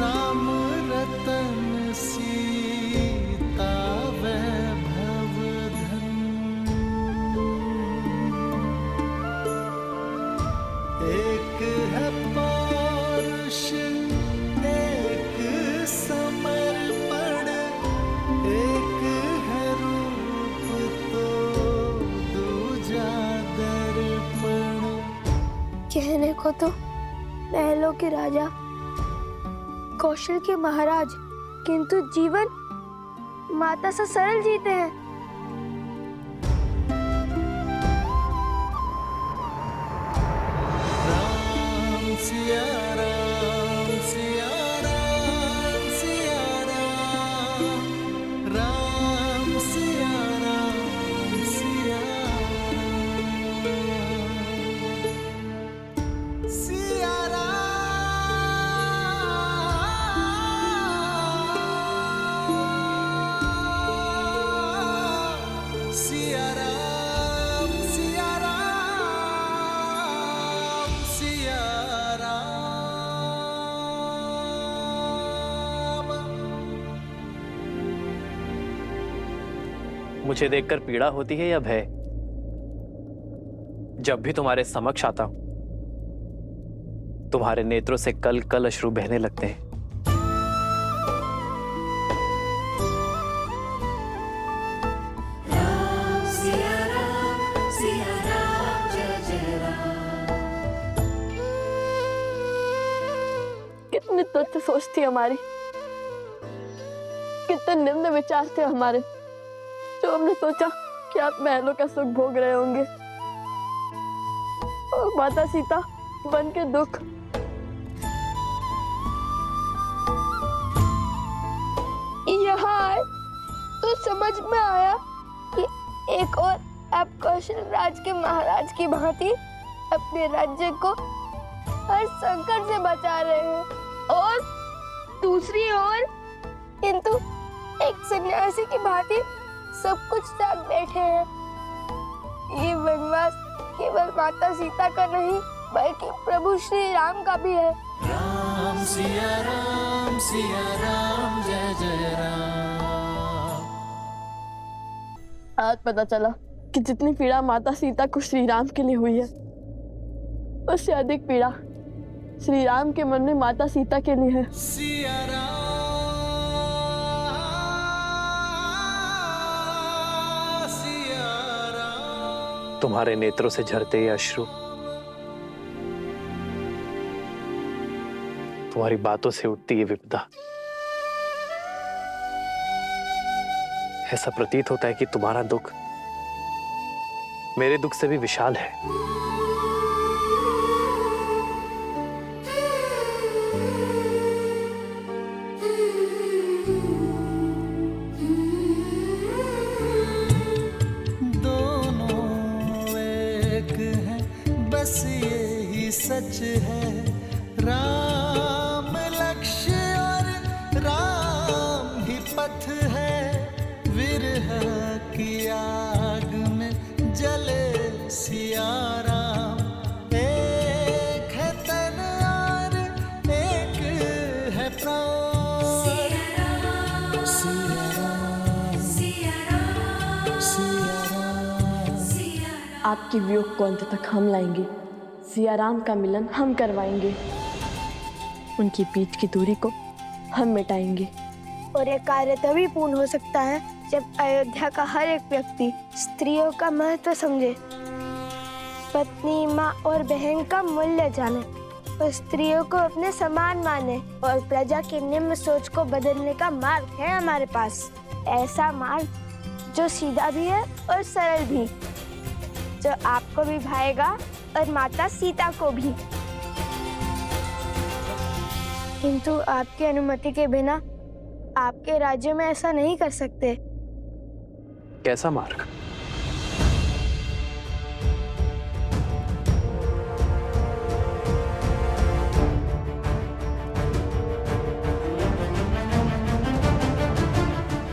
राम रतन सीता वैभव धन। एक है पौरुष एक समर्पण, एक है रूप तो दूजा दर्पण। कहने को तो महलों के राजा, कौशल के महाराज, किंतु जीवन माता से सरल जीते हैं। राम सिया राम सिया राम सिया राम, राम सिया राम सिया राम, सिया राम, सिया राम सिया राम सिया राम। मुझे देखकर पीड़ा होती है या भय? जब भी तुम्हारे समक्ष आता हूं, तुम्हारे नेत्रों से कल कल अश्रु बहने लगते हैं। कितनी तुच्छ सोच थी हमारी, कितने निम्न विचार थे हमारे, जो हमने सोचा कि आप महलों का सुख भोग रहे होंगे और माता सीता बन के दुख। यहाँ आए तो समझ में आया कि एक और आप कौशल राज के महाराज की भांति अपने राज्य को हर संकट से बचा रहे हैं, और दूसरी ओर किंतु एक सन्यासी की भांति सब कुछ त्याग बैठे हैं। ये वनवास केवल माता सीता का नहीं बल्कि प्रभु श्री राम का भी है। राम सिया राम जय जय राम। आज पता चला कि जितनी पीड़ा माता सीता को श्री राम के लिए हुई है, उससे अधिक पीड़ा श्री राम के मन में माता सीता के लिए है। सिया राम सिया राम। तुम्हारे नेत्रों से झरते ये अश्रु तुम्हारी बातों से उठती ये विपदा, ऐसा प्रतीत होता है कि तुम्हारा दुख मेरे दुख से भी विशाल है। दोनों एक हैं बस यही सच है, राम लक्ष्य और राम ही पथ है। विरह की आग में जले सिया राम, एक है तन और एक है प्राण। सिया राम सिया राम। आपके वियोग को अंत तक हम लाएंगे, सिया राम का मिलन हम करवाएंगे, उनकी पीठ की दूरी को हम मिटाएंगे। और यह कार्य तभी पूर्ण हो सकता है जब अयोध्या का हर एक व्यक्ति स्त्रियों का महत्व समझे, पत्नी, माँ और बहन का मूल्य जाने और स्त्रियों को अपने समान माने। और प्रजा की निम्न सोच को बदलने का मार्ग है हमारे पास, ऐसा मार्ग जो सीधा भी है और सरल भी, जो आपको भी भाएगा और माता सीता को भी। किंतु आपकी अनुमति के बिना आपके राज्य में ऐसा नहीं कर सकते। कैसा मार्ग?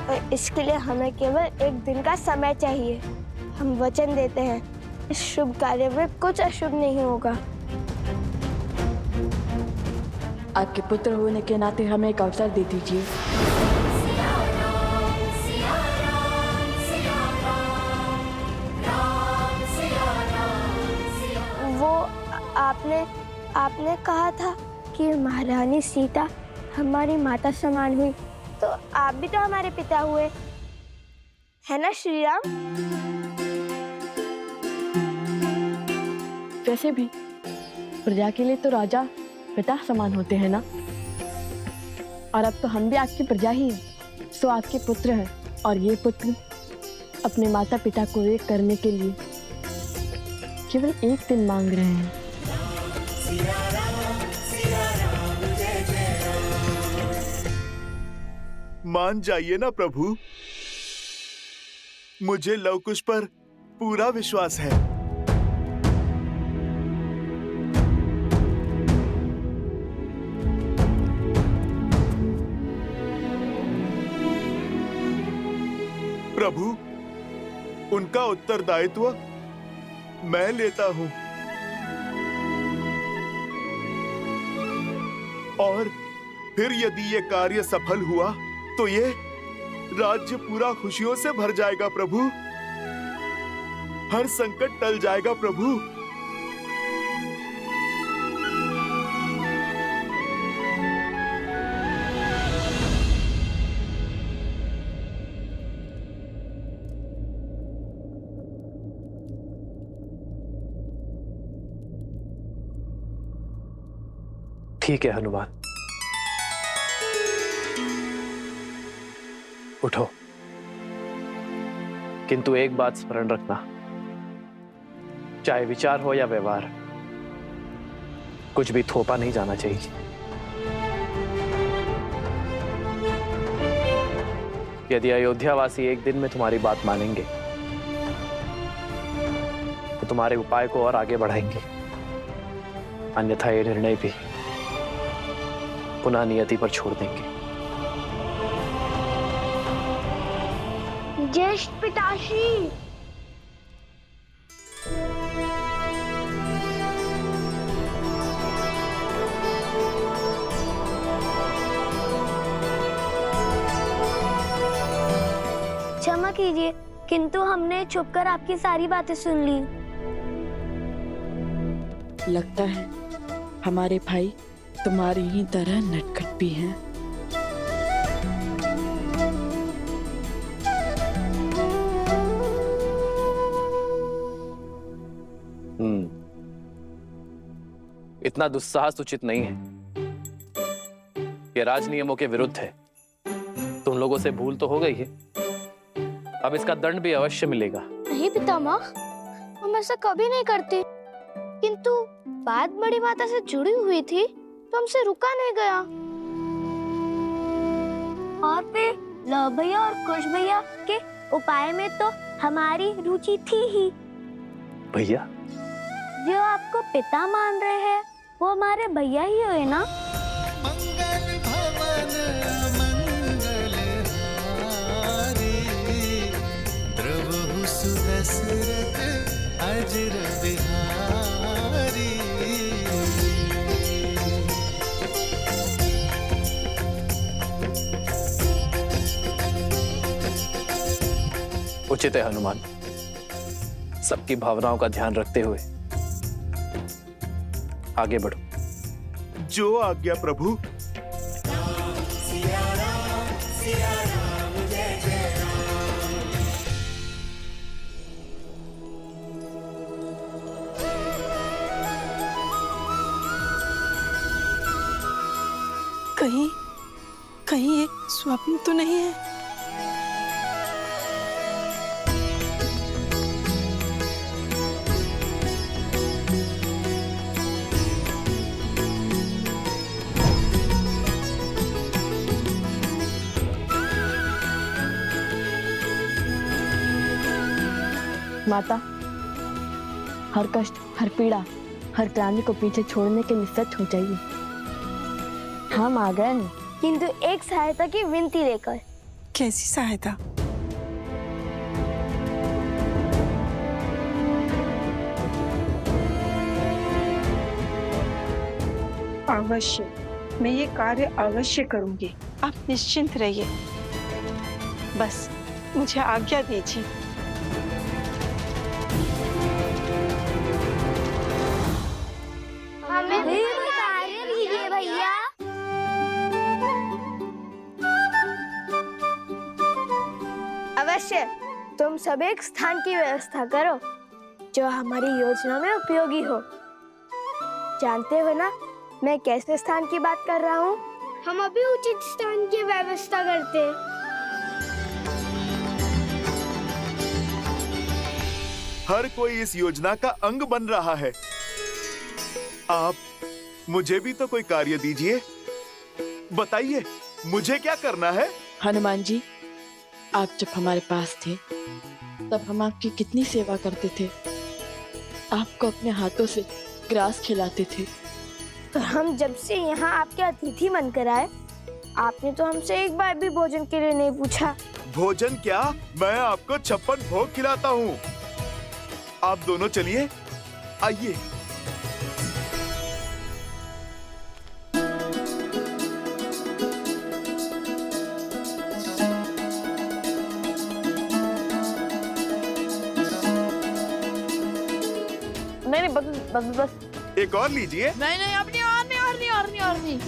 और इसके लिए हमें केवल एक दिन का समय चाहिए। हम वचन देते हैं इस शुभ कार्य में कुछ अशुभ नहीं होगा। आपके पुत्र होने के नाते हमें एक अवसर दे दीजिए। वो आपने कहा था कि महारानी सीता हमारी माता समान हुई, तो आप भी तो हमारे पिता हुए, है ना श्री राम? वैसे भी प्रजा के लिए तो राजा पिता समान होते हैं ना। और अब तो हम भी आपकी प्रजा ही हैं, सो आपके पुत्र हैं। और ये पुत्र अपने माता पिता को एक करने के लिए केवल एक दिन मांग रहे हैं। मान जाइए ना प्रभु, मुझे लव कुश पर पूरा विश्वास है। प्रभु, उनका उत्तरदायित्व मैं लेता हूं। और फिर यदि ये कार्य सफल हुआ तो ये राज्य पूरा खुशियों से भर जाएगा प्रभु। हर संकट टल जाएगा प्रभु। ठीक है हनुमान, उठो। किंतु एक बात स्मरण रखना, चाहे विचार हो या व्यवहार, कुछ भी थोपा नहीं जाना चाहिए। यदि अयोध्यावासी एक दिन में तुम्हारी बात मानेंगे तो तुम्हारे उपाय को और आगे बढ़ाएंगे, अन्यथा ये निर्णय भी पुनः नियति पर छोड़ देंगे। ज्येष्ठ पिताश्री, क्षमा कीजिए, किंतु हमने छुपकर आपकी सारी बातें सुन ली। लगता है हमारे भाई तुम्हारी ही तरह नटखट भी हैं। इतना दुस्साहस उचित नहीं है, ये राज नियमों के विरुद्ध है। तुम लोगों से भूल तो हो गई है, अब इसका दंड भी अवश्य मिलेगा। नहीं पितामह, हम ऐसा कभी नहीं करते, किंतु बात बड़ी माता से जुड़ी हुई थी तो हमसे रुका नहीं गया। और फिर लव भैया और कुश भैया के उपाय में तो हमारी रुचि थी ही। भैया? जो आपको पिता मान रहे हैं वो हमारे भैया ही हुए ना। मंगल भवन मंगल हारी, द्रवहु सुदशरथ अजर बिहारी। उचित है हनुमान, सबकी भावनाओं का ध्यान रखते हुए आगे बढ़ो। जो आज्ञा प्रभु। कहीं ये स्वप्न तो नहीं है? माता, हर कष्ट, हर पीड़ा, हर ग्लानि को पीछे छोड़ने के लिए सच हो जाइए। हम आ गए हैं, किंतु एक सहायता की विनती लेकर। कैसी सहायता? अवश्य, मैं ये कार्य अवश्य करूंगी। आप निश्चिंत रहिए। बस मुझे आज्ञा दीजिए। हमें भी कार्य दीजिए भैया। अवश्य, तुम सब एक स्थान की व्यवस्था करो जो हमारी योजना में उपयोगी हो। जानते हो ना मैं कैसे स्थान की बात कर रहा हूँ? हम अभी उचित स्थान की व्यवस्था करते हैं। हर कोई इस योजना का अंग बन रहा है। आप मुझे भी तो कोई कार्य दीजिए। बताइए मुझे क्या करना है? हनुमान जी, आप जब हमारे पास थे तब हम आपकी कितनी सेवा करते थे। आपको अपने हाथों से ग्रास खिलाते थे। तो हम जब से यहाँ आपके अतिथि बनकर आए, आपने तो हमसे एक बार भी भोजन के लिए नहीं पूछा। भोजन क्या, मैं आपको 56 भोग खिलाता हूँ। आप दोनों चलिए, आइए। नहीं, बस। एक और लीजिए। नहीं, अब नहीं, और नहीं।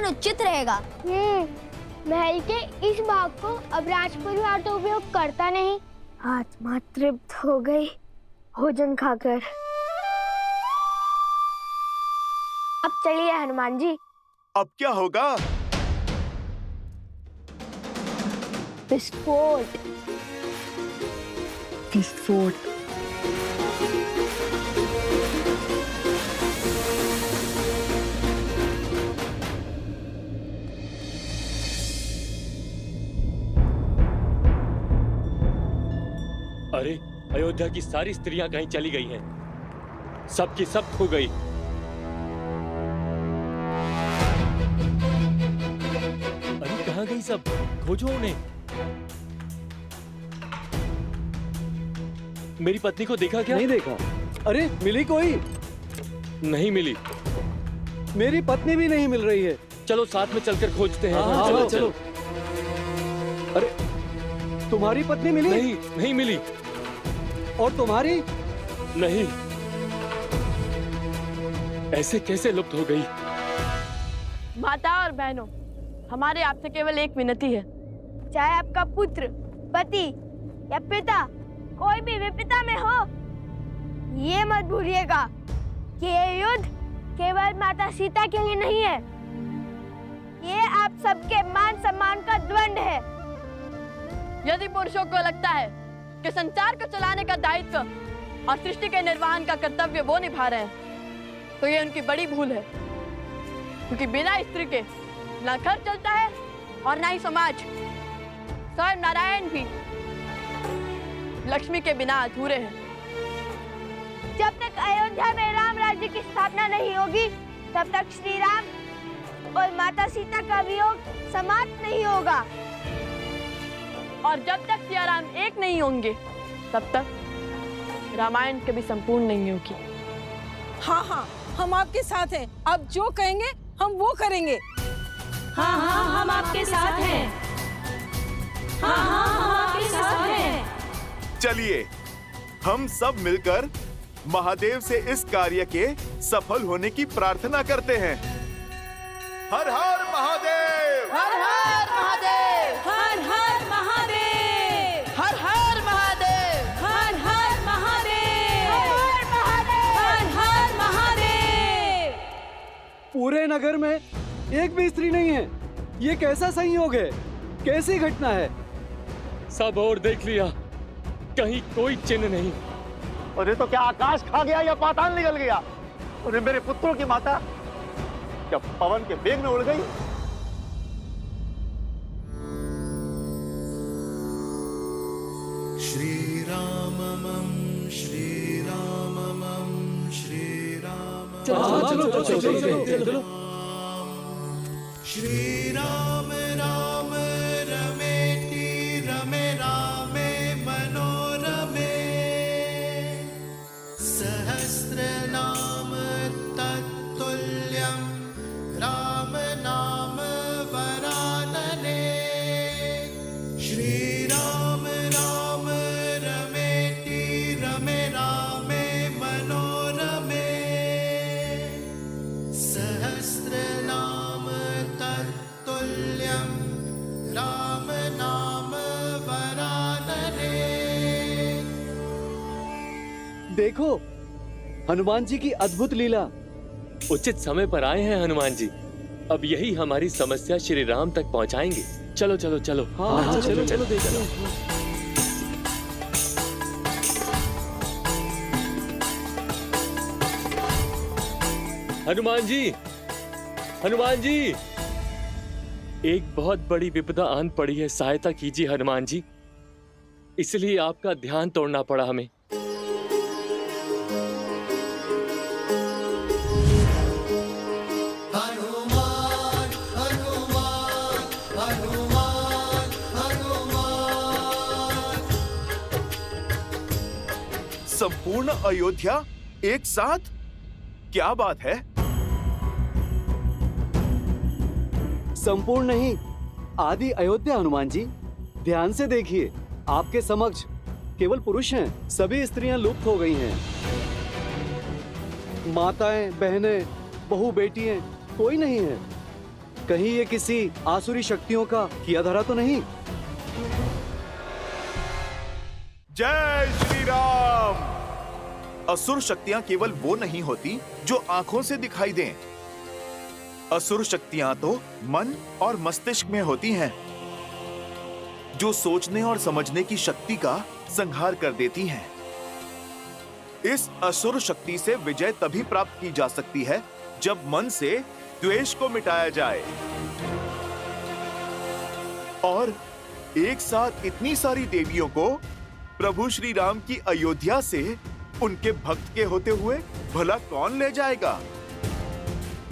उचित रहेगा। महल के इस भाग को अब राज परिवार तो उपयोग करता नहीं। आत्मा तृप्त हो गई भोजन खाकर। अब चलिए हनुमान जी। अब क्या होगा? विस्फोट। अरे, अयोध्या की सारी स्त्रियां कहीं चली गई हैं। सब की सब खो गई। अरे कहाँ गई सब? खोजो उन्हें। मेरी पत्नी को देखा क्या? नहीं देखा। अरे मिली कोई? नहीं मिली। मेरी पत्नी भी नहीं मिल रही है। चलो साथ में चलकर खोजते हैं। हाँ, चलो। अरे तुम्हारी पत्नी मिली? नहीं, नहीं मिली। और तुम्हारी? नहीं। ऐसे कैसे लुप्त हो गई? माता और बहनों, हमारे आपसे केवल एक विनती है। चाहे आपका पुत्र, पति या पिता कोई भी विपदा में हो, ये मत भूलिएगा कि ये युद्ध केवल माता सीता के लिए नहीं है। ये आप सबके मान सम्मान का द्वंद है। यदि पुरुषों को लगता है कि संसार को चलाने का दायित्व और सृष्टि के निर्वहन का कर्तव्य वो निभा रहे हैं, तो ये उनकी बड़ी भूल है। क्योंकि बिना स्त्री के ना घर चलता है और ना ही समाज। स्वयं नारायण भी लक्ष्मी के बिना अधूरे हैं। जब तक अयोध्या में राम राज्य की स्थापना नहीं होगी, तब तक श्री राम और माता सीता का वियोग समाप्त नहीं होगा। और जब तक सिया राम एक नहीं होंगे, तब तक रामायण कभी संपूर्ण नहीं होगी। हाँ हाँ, हम आपके साथ हैं। आप जो कहेंगे हम वो करेंगे। हाँ हाँ, हम आपके साथ हैं। हाँ हाँ, हम आपके साथ हैं। चलिए हम सब मिलकर महादेव से इस कार्य के सफल होने की प्रार्थना करते हैं। हर हर महादेव, हर हर महादेव, हर हर महादेव, हर हर महादेव, हर हर महादेव, हर हर महादेव। पूरे नगर में एक भी स्त्री नहीं है। ये कैसा संयोग है? कैसी घटना है? सब और देख लिया, कहीं कोई चिन्ह नहीं। अरे तो क्या आकाश खा गया या पाताल निकल गया? अरे मेरे पुत्रों की माता क्या पवन के वेग में उड़ गई? श्री रामम श्री रामम श्री राम। चलो। श्री राम राम रमेति रमे रामे मनोरमे सहस्रनाम तत्तुल्यं राम नाम वरानने। श्री राम राम रमेति रमे रामे मनोरमे सहस्रनाम तत्तुल्यं राम नाम वरानने। देखो, हनुमान जी की अद्भुत लीला। उचित समय पर आए हैं हनुमान जी। अब यही हमारी समस्या श्री राम तक पहुंचाएंगे। चलो चलो चलो। हाँ, चलो देखो। हनुमान जी, हनुमान जी, एक बहुत बड़ी विपदा आन पड़ी है, सहायता कीजिए हनुमान जी। इसलिए आपका ध्यान तोड़ना पड़ा हमें। हनुमान हनुमान हनुमान हनुमान। संपूर्ण अयोध्या एक साथ? क्या बात है? संपूर्ण नहीं, आदि अयोध्या हनुमान जी। ध्यान से देखिए, आपके समक्ष केवल पुरुष हैं। सभी स्त्रियां लुप्त हो गई हैं। माताएं, बहनें, बहू, बेटियां कोई नहीं है। कहीं ये किसी आसुरी शक्तियों का किया धरा तो नहीं? जय श्री राम। असुर शक्तियां केवल वो नहीं होती जो आंखों से दिखाई दें। असुर शक्तियां तो मन और मस्तिष्क में होती हैं, जो सोचने और समझने की शक्ति का संहार कर देती हैं। इस असुर शक्ति से विजय तभी प्राप्त की जा सकती है जब मन से द्वेष को मिटाया जाए। और एक साथ इतनी सारी देवियों को प्रभु श्री राम की अयोध्या से उनके भक्त के होते हुए भला कौन ले जाएगा?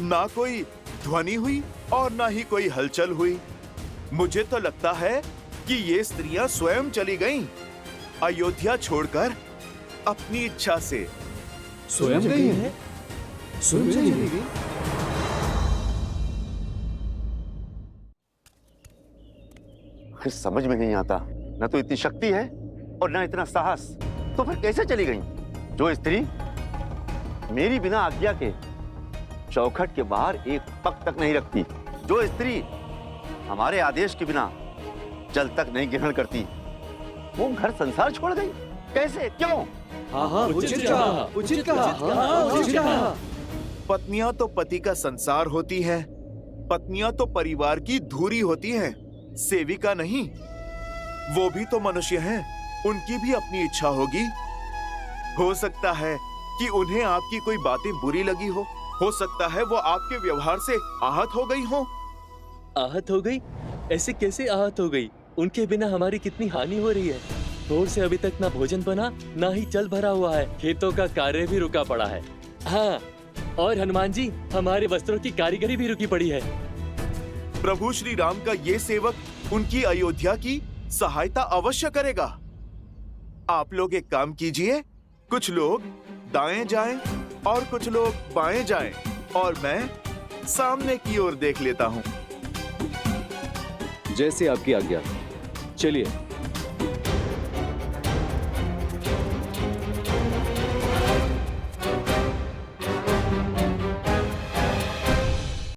ना कोई ध्वनि हुई और ना ही कोई हलचल हुई। मुझे तो लगता है कि ये स्त्रियां स्वयं चली गईं, अयोध्या छोड़कर अपनी इच्छा से। स्वयं गई है? स्वयं चली गई? समझ में नहीं आता, न तो इतनी शक्ति है और न इतना साहस। तो फिर कैसे चली गई? जो स्त्री मेरी बिना आज्ञा के चौखट के बाहर एक पग तक नहीं रखती, जो स्त्री हमारे आदेश के बिना जल तक नहीं ग्रहण करती, वो घर संसार छोड़ गई। कैसे? क्यों? हाँ, उचित कहा। पत्नियां तो पति का संसार होती हैं, पत्नियां तो परिवार की धुरी होती हैं, सेविका नहीं। वो भी तो मनुष्य हैं, उनकी भी अपनी इच्छा होगी। हो सकता है कि उन्हें आपकी कोई बातें बुरी लगी हो सकता है वो आपके व्यवहार से आहत हो गई हो। आहत हो गई? ऐसे कैसे आहत हो गई? उनके बिना हमारी कितनी हानि हो रही है। भोर से अभी तक ना भोजन बना, ना ही जल भरा हुआ है। खेतों का कार्य भी रुका पड़ा है। हाँ, और हनुमान जी, हमारे वस्त्रों की कारीगरी भी रुकी पड़ी है। प्रभु श्री राम का ये सेवक उनकी अयोध्या की सहायता अवश्य करेगा। आप लोग एक काम कीजिए, कुछ लोग दाएं जाएं और कुछ लोग बाएं जाएं, और मैं सामने की ओर देख लेता हूं। जैसे आपकी आज्ञा। चलिए।